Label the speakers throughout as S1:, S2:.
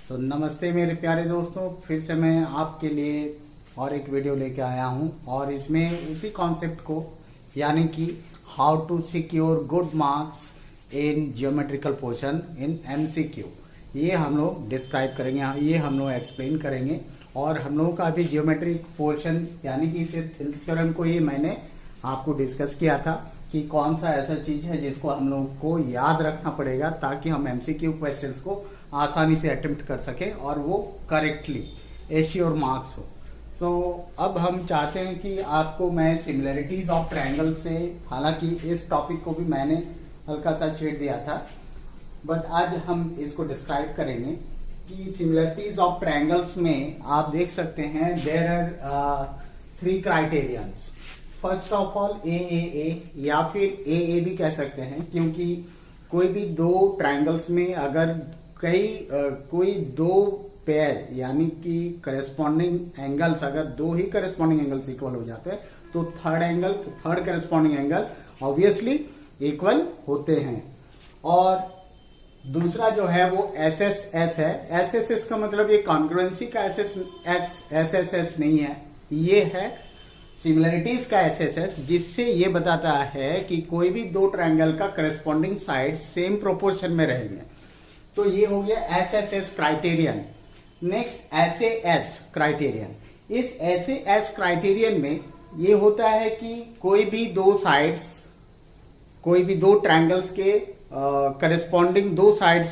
S1: नमस्ते मेरे प्यारे दोस्तों, फिर से मैं आपके लिए और एक वीडियो लेके आया हूं और इसमें उसी कॉन्सेप्ट को यानी कि how to secure good marks in geometrical portion in MCQ ये हम लोग डिस्क्राइब करेंगे, ये हम लोग एक्सप्लेन करेंगे। और हम लोगों का अभी जियोमेट्रिक पोर्शन यानी कि इसे थिल्स थ्योरम को ही मैंने आपको डिस्कस किया था कि कौन सा ऐसा चीज़ है जिसको हम लोग को याद रखना पड़ेगा ताकि हम एमसीक्यू क्वेश्चंस को आसानी से अटेम्प्ट कर सकें और वो करेक्टली एश्योर मार्क्स हो। अब हम चाहते हैं कि आपको मैं सिमिलरिटीज ऑफ ट्रायंगल से, हालांकि इस टॉपिक को भी मैंने हल्का सा छेड़ दिया था, बट आज हम इसको डिस्क्राइब करेंगे कि सिमिलरिटीज ऑफ ट्रायंगल्स में आप देख सकते हैं there are 3 criterions. First of all A या फिर ए भी कह सकते हैं, क्योंकि कोई भी दो ट्रायंगल्स में अगर कोई दो पेयर यानी कि करस्पॉन्डिंग एंगल्स, अगर दो ही करस्पॉन्डिंग एंगल्स इक्वल हो जाते हैं तो third corresponding angle obviously equal होते हैं। और दूसरा जो है वो एसएसएस है। एसएसएस का मतलब ये कॉन्ग्रुएंसी का एसएसएस नहीं है, ये है सिमिलरिटीज का एसएसएस, जिससे ये बताता है कि कोई भी दो ट्रायंगल का करस्पॉन्डिंग साइड सेम प्रोपोर्शन में रहेंगे। तो ये हो गया SSS criterion. Next SAS criterion. इस एसएएस क्राइटेरियन में ये होता है कि कोई भी दो ट्रायंगल्स के करस्पॉन्डिंग दो साइड्स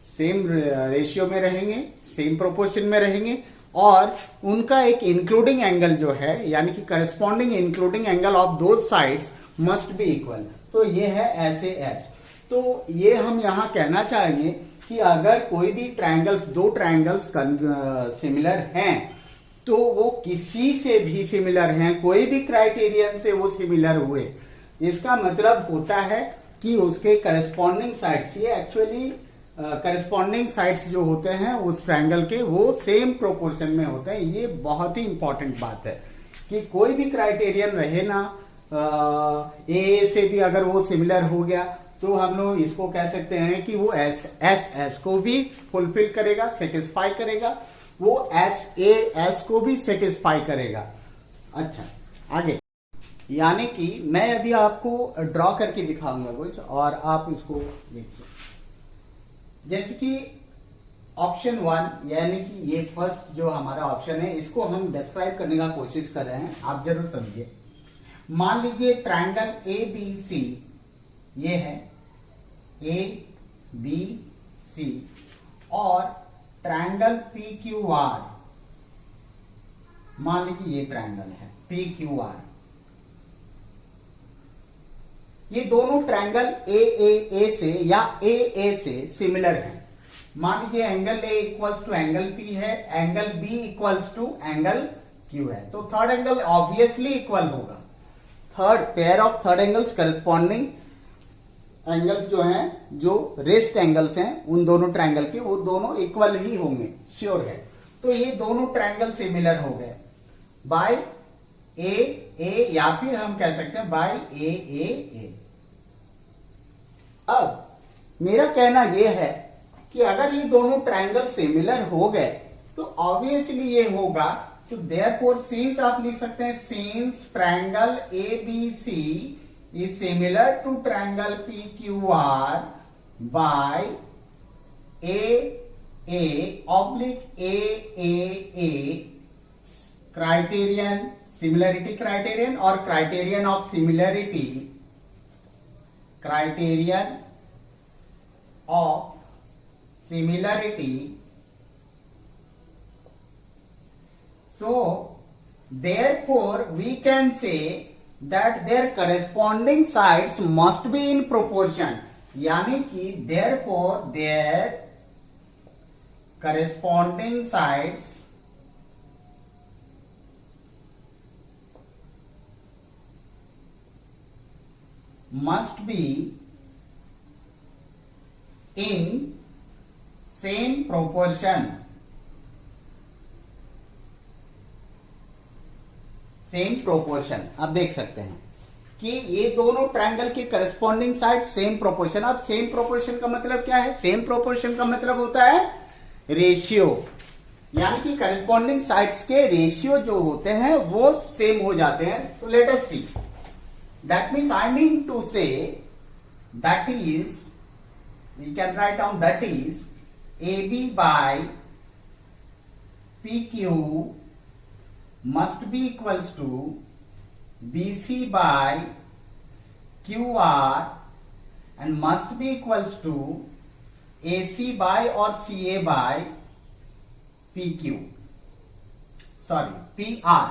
S1: सेम रेशियो में रहेंगे, सेम प्रोपोर्शन में रहेंगे और उनका एक इंक्लूडिंग एंगल जो है यानी कि करस्पॉन्डिंग इंक्लूडिंग एंगल ऑफ दो साइड्स मस्ट बी इक्वल। तो ये है एसएएस। तो ये हम यहाँ कहना चाहेंगे कि अगर कोई भी दो ट्रायंगल्स सिमिलर हैं तो वो किसी से भी सिमिलर हैं, कोई भी क्राइटेरियन से वो सिमिलर हुए, इसका मतलब होता है कि उसके करस्पॉन्डिंग साइड्स, ये एक्चुअली करस्पॉन्डिंग साइड्स जो होते हैं उस ट्रायंगल के वो सेम प्रोपोर्शन में होते हैं। ये बहुत ही इंपॉर्टेंट बात है कि कोई भी क्राइटेरियन रहे ना, ए से भी अगर वो सिमिलर हो गया तो हम लोग इसको कह सकते हैं कि वो एस को भी फुलफिल करेगा, सेटिस्फाई करेगा, वो एस को भी सेटिस्फाई करेगा। अच्छा, आगे यानी कि मैं अभी आपको ड्रॉ करके दिखाऊंगा कुछ और आप इसको देखिए। जैसे कि ऑप्शन 1 यानी कि ये फर्स्ट जो हमारा ऑप्शन है, इसको हम डिस्क्राइब करने का कोशिश कर रहे हैं, आप जरूर समझिए। मान लीजिए ट्रायंगल ए बी सी ये है ए बी सी और ट्रायंगल पी क्यू आर, मान लीजिए ये ट्रायंगल है पी क्यू आर। ये दोनों ट्रायंगल ए से या ए से सिमिलर हैं। मान लीजिए angle A equals to angle P है, angle B equals to angle Q है, तो थर्ड एंगल ऑब्वियसली इक्वल होगा। Pair of third angles corresponding angles जो हैं, जो रेस्ट एंगल्स हैं उन दोनों ट्रायंगल के, वो दोनों इक्वल ही होंगे, श्योर है। तो ये दोनों ट्रायंगल सिमिलर हो गए बाय ए या फिर हम कह सकते हैं बाय ए। अब मेरा कहना यह है कि अगर ये दोनों ट्रायंगल सिमिलर हो गए तो ऑब्वियसली ये होगा, तो देयरफॉर सिंस आप लिख सकते हैं since triangle A B C is similar to triangle PQR by A oblique A criterion, similarity criterion or criterion of similarity, criterion of similarity. So therefore we can say that their corresponding sides must be in proportion, यानी कि therefore their corresponding sides must be in same proportion, same proportion. आप देख सकते हैं कि ये दोनों triangle के करस्पॉन्डिंग साइड सेम प्रोपोर्शन। अब सेम प्रोपोर्शन का मतलब क्या है? सेम प्रोपोर्शन का मतलब होता है रेशियो, यानी कि करस्पॉन्डिंग साइड्स के रेशियो जो होते हैं वो सेम हो जाते हैं. So let us see. That means I mean to say that is, we can write down that is AB by PQ must be equals to BC by QR and must be equals to AC by or CA by PQ, sorry PR.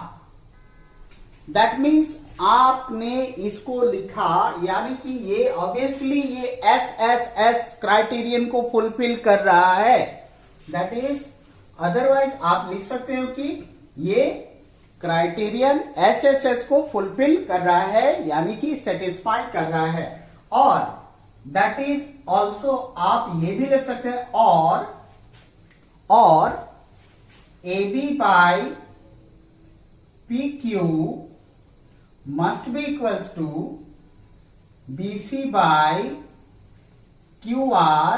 S1: That means आपने इसको लिखा, यानी कि ये obviously ये SSS criterion को fulfil कर रहा है. दैट इज, अदरवाइज आप लिख सकते हो कि ये क्राइटेरियन SSS को फुलफिल कर रहा है, यानी कि सेटिस्फाई कर रहा है. और दैट इज ऑल्सो आप ये भी लिख सकते हैं और AB by PQ must be equals to BC by QR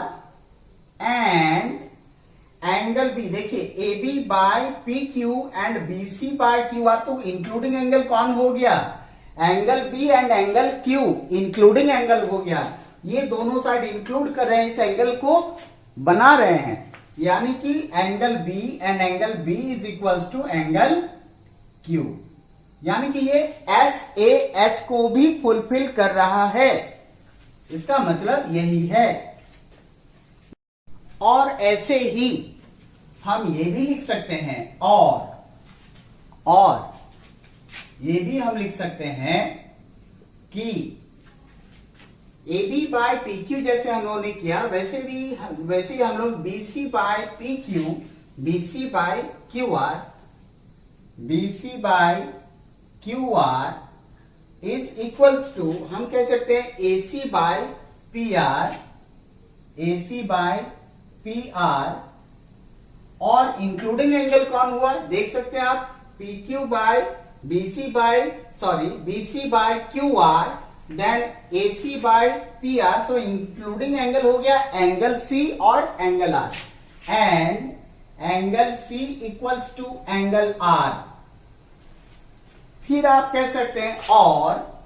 S1: and angle B. देखिए AB by PQ and BC by QR, तो इंक्लूडिंग एंगल कौन हो गया? Angle B and angle Q including angle हो गया. ये दोनों साइड इंक्लूड कर रहे हैं, इस एंगल को बना रहे हैं, यानी कि angle B and angle B is equals to angle Q, यानी कि ये SAS को भी फुलफिल कर रहा है. इसका मतलब यही है. और ऐसे ही हम ये भी लिख सकते हैं और ये भी हम लिख सकते हैं कि AB बाय PQ जैसे हम लोगों ने किया, वैसे ही हम लोग BC by PQ, BC by QR, BC by QR is equals to, हम कह सकते हैं AC by PR, AC by PR, और इंक्लूडिंग एंगल कौन हुआ देख सकते हैं आप, PQ by BC by QR, then AC by PR. So including angle हो गया एंगल C और angle R, and angle C equals to angle R. फिर आप कह सकते हैं, और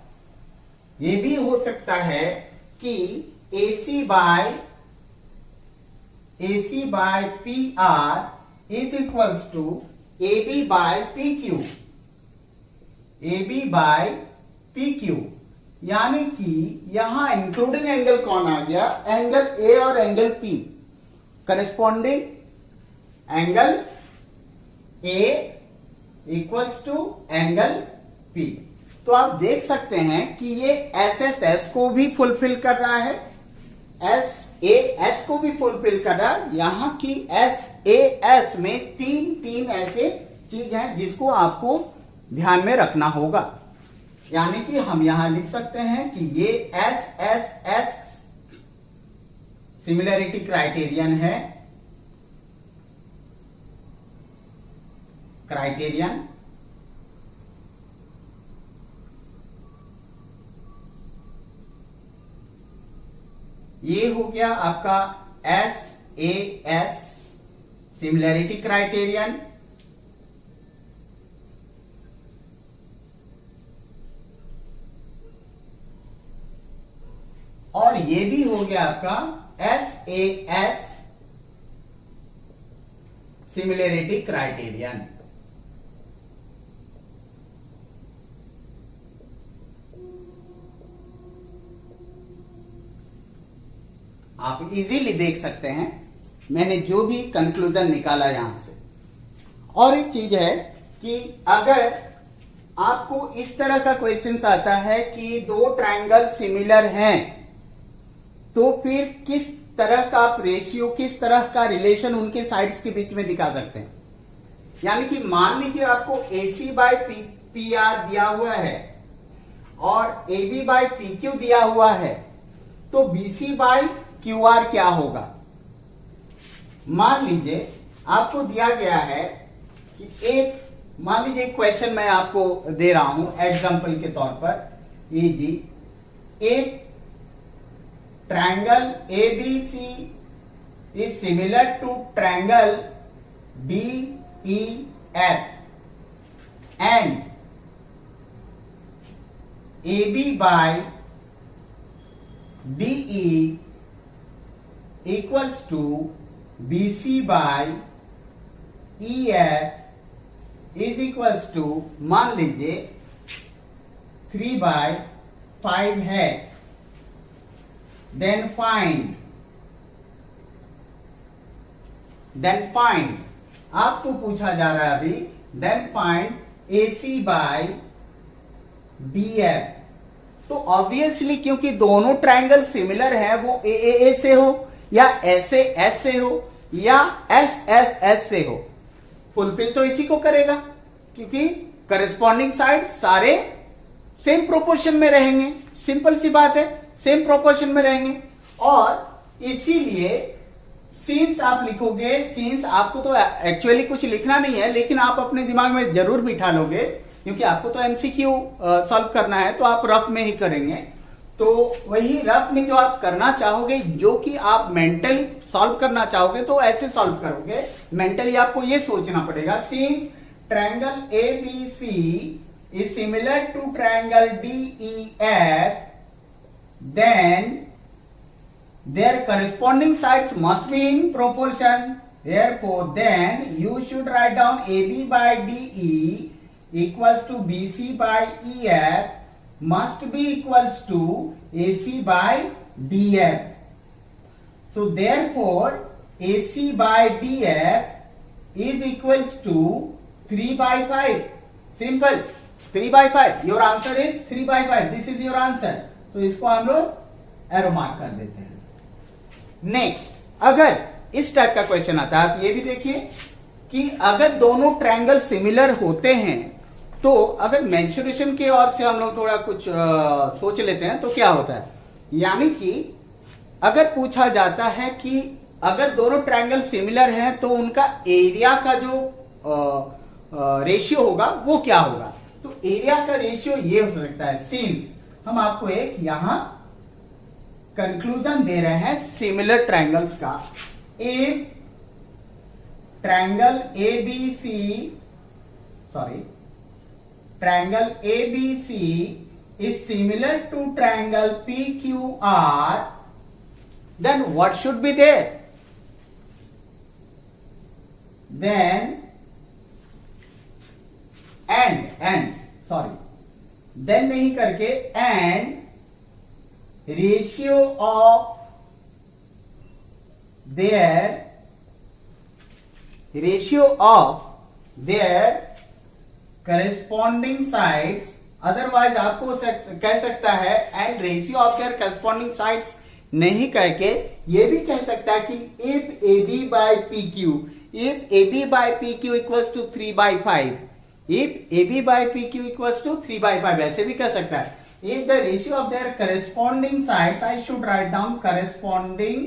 S1: ये भी हो सकता है कि AC by PR is equals to AB by PQ, यानी कि यहां इंक्लूडिंग एंगल कौन आ गया? एंगल A और angle P, corresponding angle A equals to angle P. तो आप देख सकते हैं कि ये SSS को भी फुलफिल कर रहा है, SAS को भी फुलफिल कर रहा है. यहां की SAS में तीन ऐसे चीज हैं जिसको आपको ध्यान में रखना होगा. यानी कि हम यहां लिख सकते हैं कि ये SSS सिमिलैरिटी क्राइटेरियन है, ये हो गया आपका SAS सिमिलैरिटी क्राइटेरियन. और ये भी हो गया आपका SAS सिमिलैरिटी क्राइटेरियन. आप इजीली देख सकते हैं मैंने जो भी कंक्लूजन निकाला यहां से. और एक चीज है कि अगर आपको इस तरह का क्वेश्चन आता है कि दो ट्रायंगल सिमिलर हैं, तो फिर किस तरह का आप रेशियो, किस तरह का रिलेशन उनके साइड्स के बीच में दिखा सकते हैं. यानी कि मान लीजिए आपको AC बाय PR दिया हुआ है और AB बाय PQ दिया हुआ है, तो BC बाय QR क्या होगा? मान लीजिए आपको दिया गया है कि मान लीजिए क्वेश्चन मैं आपको दे रहा हूं एग्जांपल के तौर पर. एक triangle ABC is similar to triangle DEF and AB by DE equals to BC by EF is equals to, मान लीजिए 3/5 है. Then find आपको पूछा जा रहा है अभी, then find AC by DF. तो ऑब्वियसली क्योंकि दोनों ट्रायंगल सिमिलर है, वो ए से हो या एस से हो या एस से हो, फुलफिल तो इसी को करेगा क्योंकि करस्पॉन्डिंग साइड सारे सेम प्रोपोर्शन में रहेंगे. सिंपल सी बात है, सेम प्रोपोर्शन में रहेंगे. और इसीलिए सीन्स आप लिखोगे, सीन्स आपको तो एक्चुअली कुछ लिखना नहीं है, लेकिन आप अपने दिमाग में जरूर बिठा लोगे क्योंकि आपको तो एमसीक्यू सॉल्व करना है, तो आप रफ में ही करेंगे. तो वही रफ में जो आप करना चाहोगे, जो कि आप मेंटली सॉल्व करना चाहोगे, तो ऐसे सॉल्व करोगे. मेंटली आपको ये सोचना पड़ेगा, scenes triangle ABC is similar to triangle DEF, then their corresponding sides must be in proportion. Therefore, then you should write down AB by DE equals to BC by EF must be equals to AC by DF. So, therefore, AC by DF is equals to 3/5. Simple. 3/5. Your answer is 3/5. This is your answer. तो इसको हम लोग arrow mark कर देते हैं. Next, अगर इस type का क्वेश्चन आता है, आप ये भी देखिए कि अगर दोनों ट्रायंगल सिमिलर होते हैं, तो अगर मेंसुरेशन के ओर से हम लोग थोड़ा कुछ सोच लेते हैं, तो क्या होता है. यानी कि अगर पूछा जाता है कि अगर दोनों ट्रायंगल सिमिलर हैं तो उनका एरिया का जो रेशियो होगा वो क्या होगा. तो एरिया का रेशियो ये हो सकता है, सीन्स हम आपको एक यहां कंक्लूजन दे रहे हैं सिमिलर ट्रायंगल्स का. A triangle ABC is similar to triangle PQR, then what should be there. Then then नहीं करके and ratio of their corresponding sides. Otherwise आपको कह सकता है and ratio of their corresponding sides नहीं कह के ये भी कह सकता है कि if AB by PQ equals to 3/5. If AB by PQ equals to 3/5, ऐसे भी कर सकता है. If the ratio of their corresponding sides, I should write down corresponding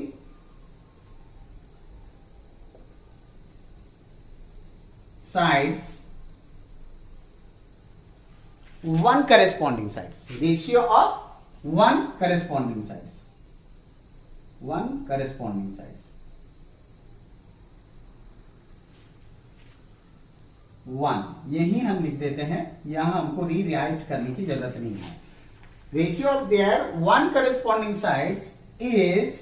S1: sides, one corresponding sides, ratio of one corresponding sides. One यही हम लिख देते हैं, यहां हमको रीराइट करने की जरूरत नहीं है. Ratio of their one corresponding sides is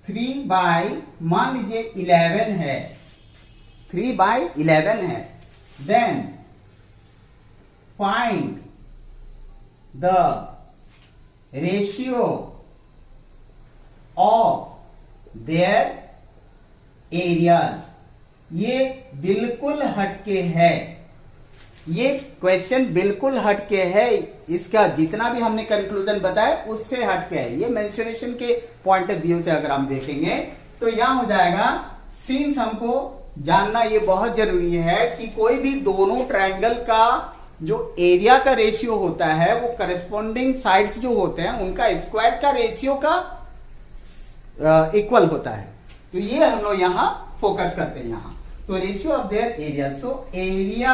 S1: 3/, मान लीजिए 11 है, 3/11 है. Then find the ratio of their areas. ये बिल्कुल हटके है, ये क्वेश्चन बिल्कुल हटके है. इसका जितना भी हमने कंक्लूजन बताया उससे हटके है. ये मेंसुरेशन के पॉइंट ऑफ व्यू से अगर हम देखेंगे तो यहां हो जाएगा. सीन्स हमको जानना ये बहुत जरूरी है कि कोई भी दोनों ट्रायंगल का जो एरिया का रेशियो होता है वो करस्पॉन्डिंग साइड्स जो होते हैं उनका स्क्वायर का रेशियो का इक्वल होता है. तो ये हम लोग यहां फोकस करते हैं यहां. तो ratio of their area, so area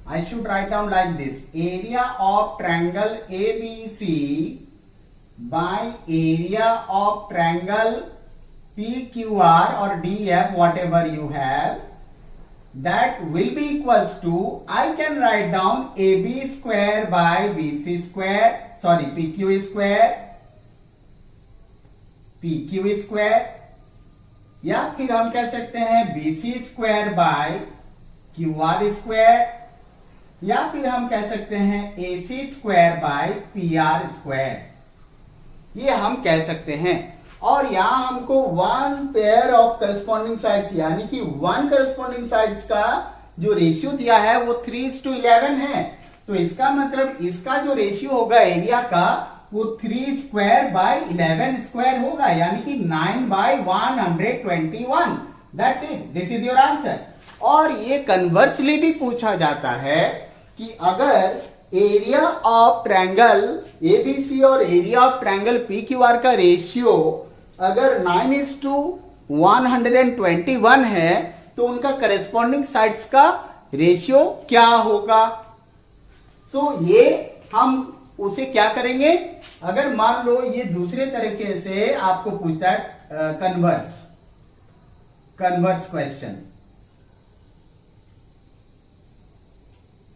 S1: I should write down like this: area of triangle ABC by area of triangle PQR or DF, whatever you have, that will be equals to, I can write down AB square by BC square, sorry, PQ square, या फिर हम कह सकते हैं BC square by QR square, या फिर हम कह सकते हैं AC square by PR square, ये हम कह सकते हैं। और यहां हमको one pair of corresponding sides, यानी कि वन करस्पॉन्डिंग साइड्स का जो रेशियो दिया है वो 3:11 है। तो इसका मतलब इसका जो रेशियो होगा एरिया का वो 3 स्क्वायर बाय 11 स्क्वायर होगा, यानी कि 9/121। That's it, this is your answer. और ये कन्वर्सली भी पूछा जाता है कि अगर एरिया ऑफ ट्रायंगल एबीसी और एरिया ऑफ ट्रायंगल पीक्यूआर का रेशियो अगर 9:121 है तो उनका करेस्पॉन्डिंग साइड्स का रेशियो क्या होगा। सो ये हम उसे क्या करेंगे, अगर मान लो ये दूसरे तरीके से आपको पूछता है कन्वर्स क्वेश्चन।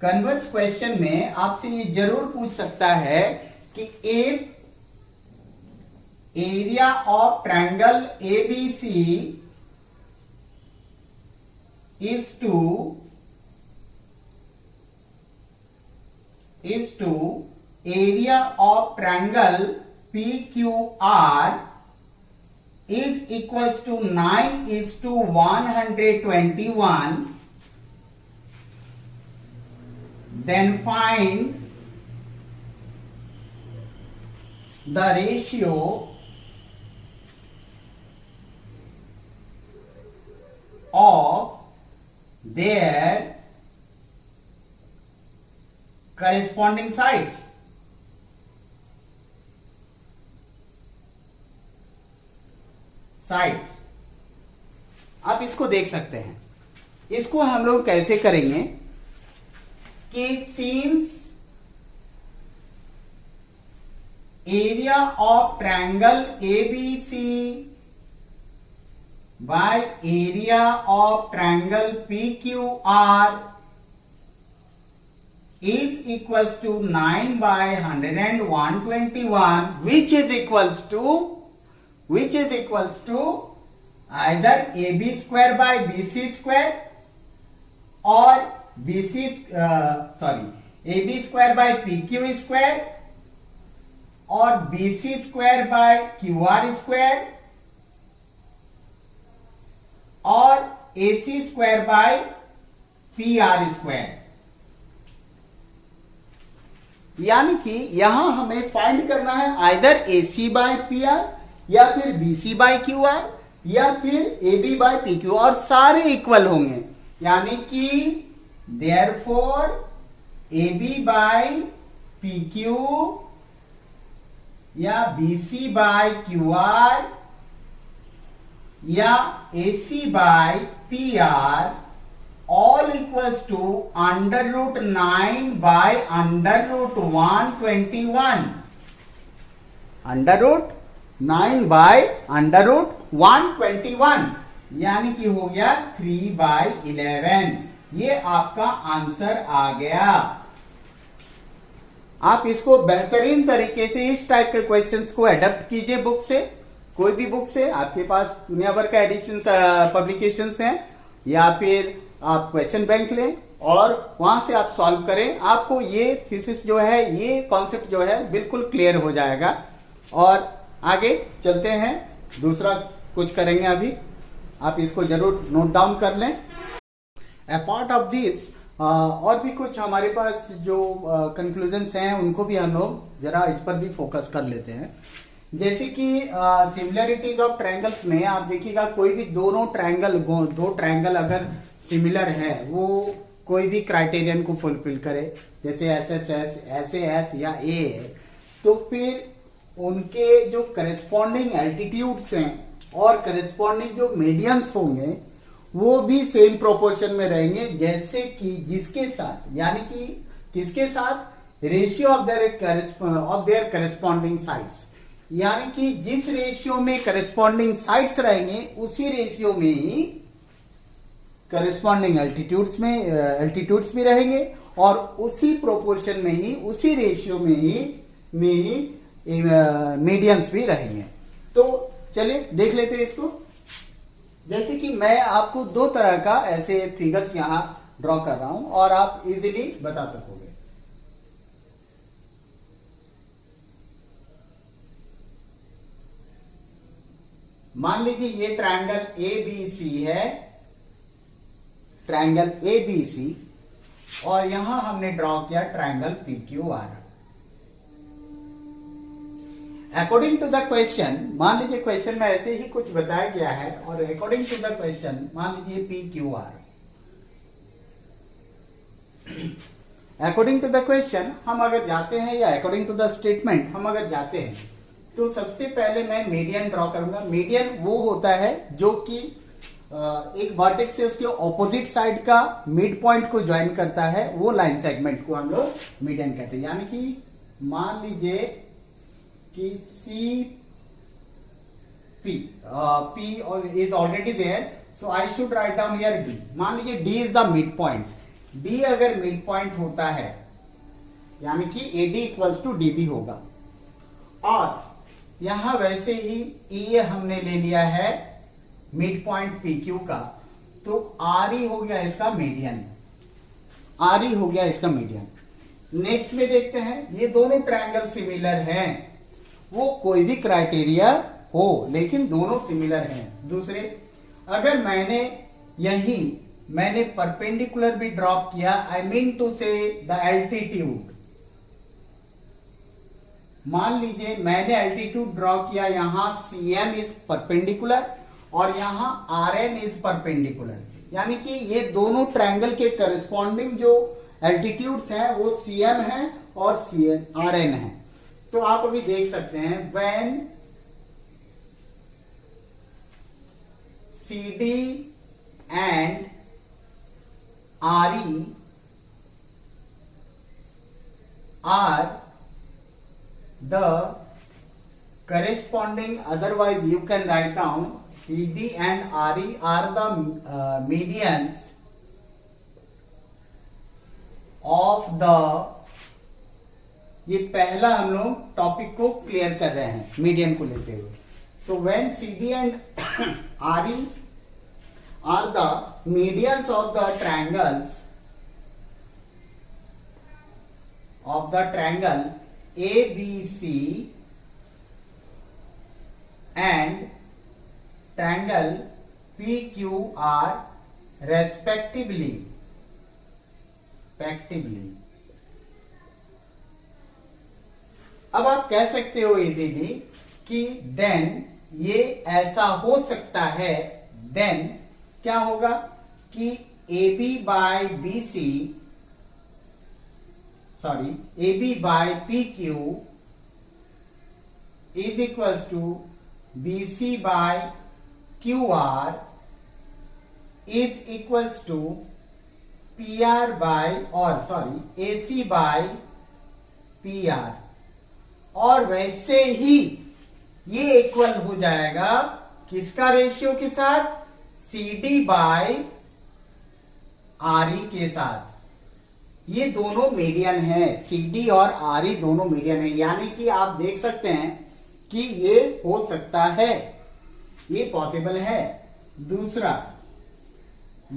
S1: कन्वर्स क्वेश्चन में आपसे ये जरूर पूछ सकता है कि if area of triangle ABC is to area of triangle PQR is equals to 9:121, then find the ratio of their corresponding sides। आप इसको देख सकते हैं। इसको हम लोग कैसे करेंगे कि since area of triangle ABC by area of triangle PQR is equals to 9/121, which is equals to either AB square by BC square or AB square by PQ square or BC square by QR square और AC square by PR square. यानी कि यहां हमें find करना है either AC by PR या फिर BC by QR या फिर AB बाय PQ, और सारे इक्वल होंगे, यानी कि देयरफॉर AB बाय PQ या BC बाय QR या AC by PR all equals to √9 by √121, √9 by √121, यानी कि हो गया 3/11। ये आपका आंसर आ गया। आप इसको बेहतरीन तरीके से इस टाइप के क्वेश्चंस को अडॉप्ट कीजिए बुक से, कोई भी बुक से। आपके पास दुनिया भर का एडिशन पब्लिकेशंस हैं, या फिर आप क्वेश्चन बैंक लें और वहां से आप सॉल्व करें। आपको ये थीसिस जो है, ये कॉन्सेप्ट जो है बिल्कुल क्लियर हो जाएगा। और आगे चलते हैं, दूसरा कुछ करेंगे अभी, आप इसको जरूर नोट डाउन कर लें। अपार्ट ऑफ दिस और भी कुछ हमारे पास जो कंक्लूजन्स हैं उनको भी हम लोग जरा इस पर भी फोकस कर लेते हैं। जैसे कि सिमिलरिटीज ऑफ ट्रायंगल्स में आप देखिएगा, कोई भी दो ट्रायंगल अगर सिमिलर है, वो कोई भी क्राइटेरियन को फुलफिल करे, जैसे ऐसे एस या ए है, तो फिर उनके जो करेस्पॉन्डिंग एल्टीट्यूड्स हैं और करेस्पॉन्डिंग जो मीडियंस होंगे वो भी सेम प्रोपोर्शन में रहेंगे, जैसे कि जिसके साथ, यानी कि किसके साथ, ratio of their corresponding sides. यानी कि जिस रेशियो में करस्पॉन्डिंग साइड्स रहेंगे उसी रेशियो में ही करस्पॉन्डिंग एल्टीट्यूड्स भी रहेंगे और उसी प्रोपोर्शन में ही, उसी रेशियो में ही मीडियंस भी रहेंगे। तो चलिए देख लेते हैं इसको। जैसे कि मैं आपको दो तरह का ऐसे फिगर्स यहां ड्रॉ कर रहा हूं और आप इजीली बता सकोगे। मान लीजिए ये ट्रायंगल ABC है, ट्रायंगल ABC, और यहां हमने ड्रॉ किया triangle PQR। According to the question, मान लीजिए क्वेश्चन में ऐसे ही कुछ बताया गया है और अकॉर्डिंग टू द क्वेश्चन मान लीजिए PQR। According to the question हम अगर जाते हैं या अकॉर्डिंग टू द स्टेटमेंट हम अगर जाते हैं तो सबसे पहले मैं मीडियन ड्रॉ करूंगा। मीडियन वो होता है जो कि एक वर्टेक्स से उसके ऑपोजिट साइड का मिड पॉइंट को ज्वाइन करता है, वो लाइन सेगमेंट को हम लोग मीडियन कहते हैं। यानी कि मान लीजिए कि P और is already there, so I should write down here D। मान लीजिए D is the midpoint. D अगर मिड पॉइंट होता है यानी कि AD इक्वल्स टू DB होगा। और यहां वैसे ही E हमने ले लिया है मिड पॉइंट PQ का, तो RE हो गया इसका मीडियन, RE हो गया इसका मीडियन। नेक्स्ट में देखते हैं, ये दोनों ट्रायंगल सिमिलर हैं, वो कोई भी क्राइटेरिया हो लेकिन दोनों सिमिलर हैं। दूसरे, अगर मैंने परपेंडिकुलर भी ड्रॉप किया, आई मीन टू से द एल्टीट्यूड, मान लीजिए मैंने एल्टीट्यूड ड्रॉ किया, यहां CM इज परपेंडिकुलर और यहां RN इज परपेंडिकुलर, यानी कि ये दोनों ट्रायंगल के करस्पॉन्डिंग जो एल्टीट्यूड्स हैं वो CM है और RN है। तो आप अभी देख सकते हैं, when CD and RE are the corresponding, otherwise you can write down CD and RE are the medians of the, ये पहला हम लोग टॉपिक को क्लियर कर रहे हैं मीडियन को लेते हुए। So when CD and RE are the medians of the triangles of the triangle ABC and triangle PQR respectively, अब आप कह सकते हो इजीली कि देन ये ऐसा हो सकता है, देन क्या होगा कि AB by PQ is equals to BC by QR is equals to AC by PR, और वैसे ही ये इक्वल हो जाएगा किसका रेशियो के साथ, CD by RE के साथ। ये दोनों मीडियन है, CD और RE दोनों मीडियन है, यानी कि आप देख सकते हैं कि ये हो सकता है, ये पॉसिबल है। दूसरा,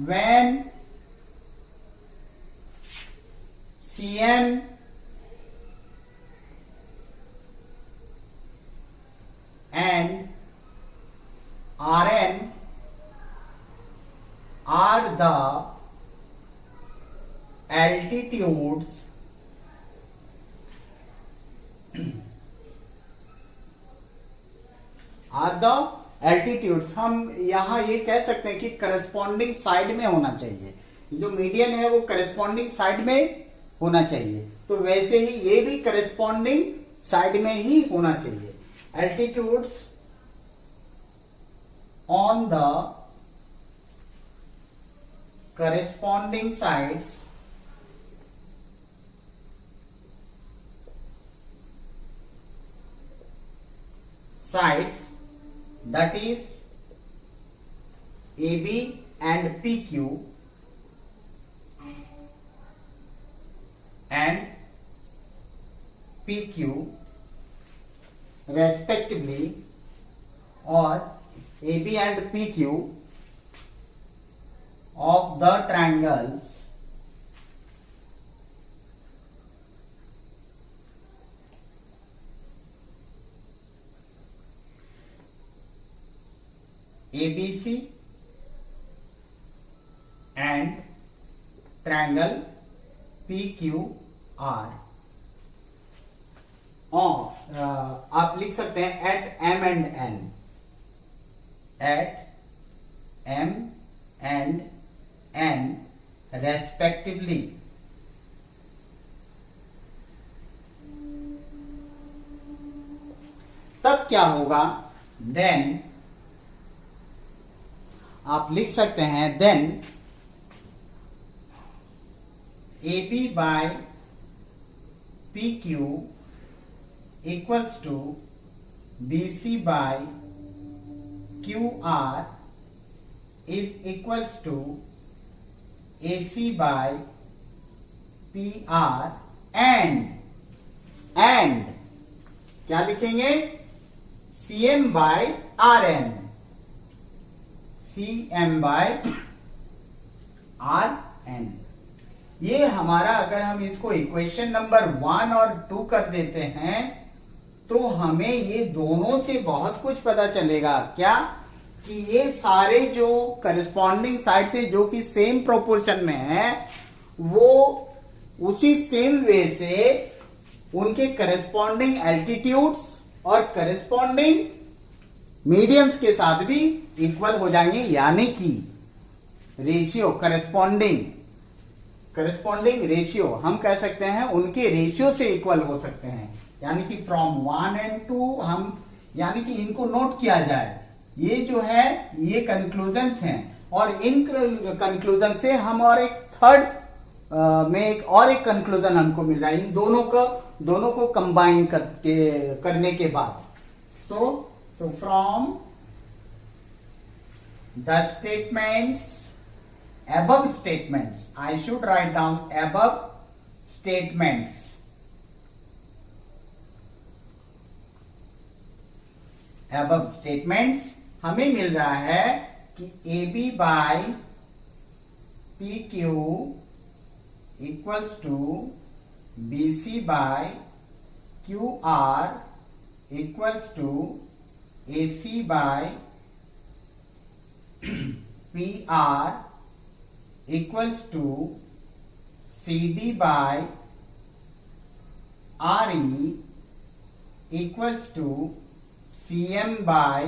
S1: when CM and RN are the altitudes हम यहां ये कह सकते हैं कि करस्पॉन्डिंग साइड में होना चाहिए, जो मीडियन है वो करस्पॉन्डिंग साइड में होना चाहिए, तो वैसे ही ये भी करस्पॉन्डिंग साइड में ही होना चाहिए। Altitudes on the corresponding sides sides, that is AB and PQ, and PQ respectively, or AB and PQ of the triangles ABC and triangle PQR, और आप लिख सकते हैं eight M and N, at M and N respectively. तब क्या होगा? Then आप लिख सकते हैं then AB by PQ equals to BC by QR is equals to AC by PR and क्या लिखेंगे? CM by RN, CM by RN. ये हमारा, अगर हम इसको इक्वेशन नंबर 1 और 2 कर देते हैं तो हमें ये दोनों से बहुत कुछ पता चलेगा. क्या? कि ये सारे जो करस्पॉन्डिंग साइड से जो कि सेम प्रोपोर्शन में है, वो उसी सेम वे से उनके करस्पॉन्डिंग एल्टीट्यूड्स और करस्पॉन्डिंग मीडियंस के साथ भी इक्वल हो जाएंगे. यानी कि रेशियो, करस्पॉन्डिंग रेशियो हम कह सकते हैं, उनके रेशियो से इक्वल हो सकते हैं. यानी कि फ्रॉम 1 and 2 हम, यानी कि इनको नोट किया जाए. ये जो है ये कंक्लूजन्स हैं, और इन कंक्लूजन से हम और एक थर्ड में एक और एक कंक्लूजन हमको मिल रहा है इन दोनों को कंबाइन करने के बाद. So from the statements, above statements, I should write down above statements. Above statements हमें मिल रहा है कि AB by PQ equals to BC by QR equals to AC by PR equals to CD by RE equals to CM by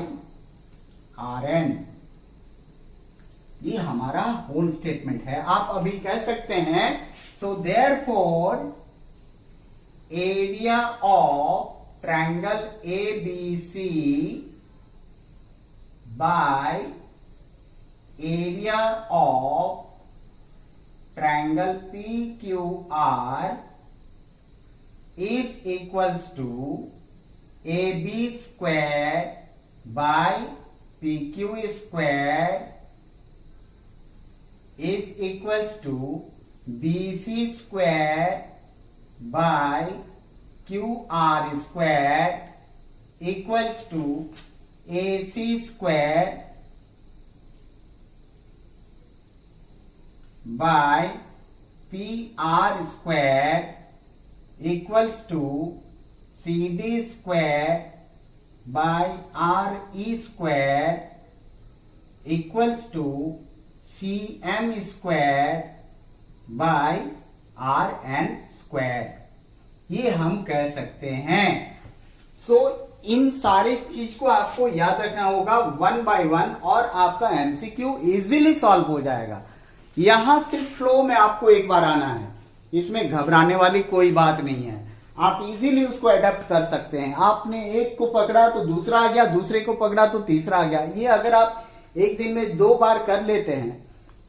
S1: RN. ये हमारा whole statement है. आप अभी कह सकते हैं, so therefore area of triangle ABC by area of triangle PQR is equals to AB square by PQ square is equals to BC square by QR square equals to AC square by PR square equals to CD square by RE square equals to CM square by RN square. ये हम कह सकते हैं. सो इन सारे चीज को आपको याद रखना होगा 1 by 1, और आपका MCQ इजीली सॉल्व हो जाएगा. यहां सिर्फ फ्लो में आपको एक बार आना है, इसमें घबराने वाली कोई बात नहीं है. आप इजीली उसको अडेप्ट कर सकते हैं. आपने एक को पकड़ा तो दूसरा आ गया, दूसरे को पकड़ा तो तीसरा आ गया. ये अगर आप एक दिन में 2 बार कर लेते हैं,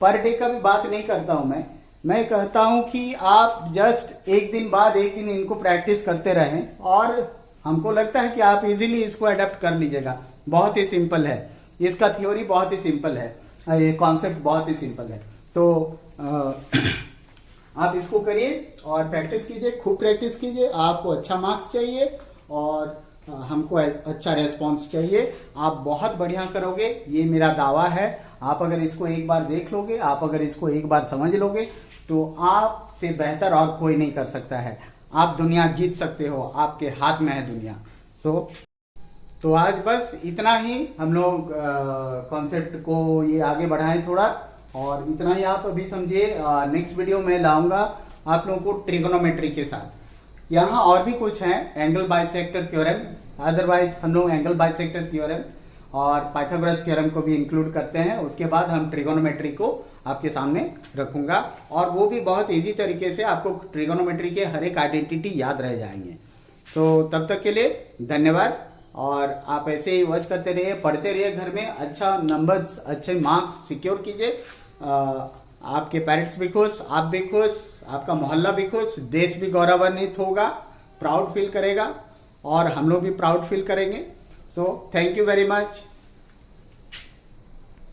S1: पर डे का भी बात नहीं करता हूं मैं कहता हूं कि आप जस्ट एक दिन बाद एक दिन इनको प्रैक्टिस करते रहें, और हमको लगता है कि आप इजीली इसको अडेप्ट कर लीजिएगा। बहुत ही सिंपल है, इसका थ्योरी बहुत ही सिंपल है, ये कॉन्सेप्ट बहुत ही सिंपल है। तो आप इसको करिए और प्रैक्टिस कीजिए, खूब प्रैक्टिस कीजिए। आपको अच्छा मार्क्स चाहिए और हमको अच्छा रेस्पॉन्स चाहिए। आप बहुत बढ़िया करोगे, ये मेरा दावा है। आप अगर इसको एक बार देख लोगे, आप अगर इसको एक बार समझ लोगे, तो आपसे बेहतर और कोई नहीं कर सकता है। आप दुनिया जीत सकते हो, आपके हाथ में है दुनिया। तो आज बस इतना ही हम लोग कॉन्सेप्ट को ये आगे बढ़ाएं थोड़ा, और इतना ही आप अभी समझिए। नेक्स्ट वीडियो में लाऊंगा आप लोगों को ट्रिगोनोमेट्री के साथ। यहाँ और भी कुछ हैं, एंगल बाइसेक्टर थ्योरम, अदरवाइज हम लोग एंगल बाइसेक्टर थ्योरम और पाइथागोरस थ्योरम को भी इंक्लूड करते हैं। उसके बाद हम ट्रिगोनोमेट्री को आपके सामने रखूंगा, और वो भी बहुत इजी तरीके से आपको ट्रिगोनोमेट्री के हर एक आइडेंटिटी याद रह जाएंगे। तो तब तक के लिए धन्यवाद, और आप ऐसे ही वॉच करते रहिए, पढ़ते रहिए घर में, अच्छा नंबर्स, अच्छे मार्क्स सिक्योर कीजिए। आपके पेरेंट्स भी खुश, आप भी खुश, आपका मोहल्ला भी खुश, देश भी गौरवान्वित होगा, प्राउड फील करेगा, और हम लोग भी प्राउड फील करेंगे। So thank you very much.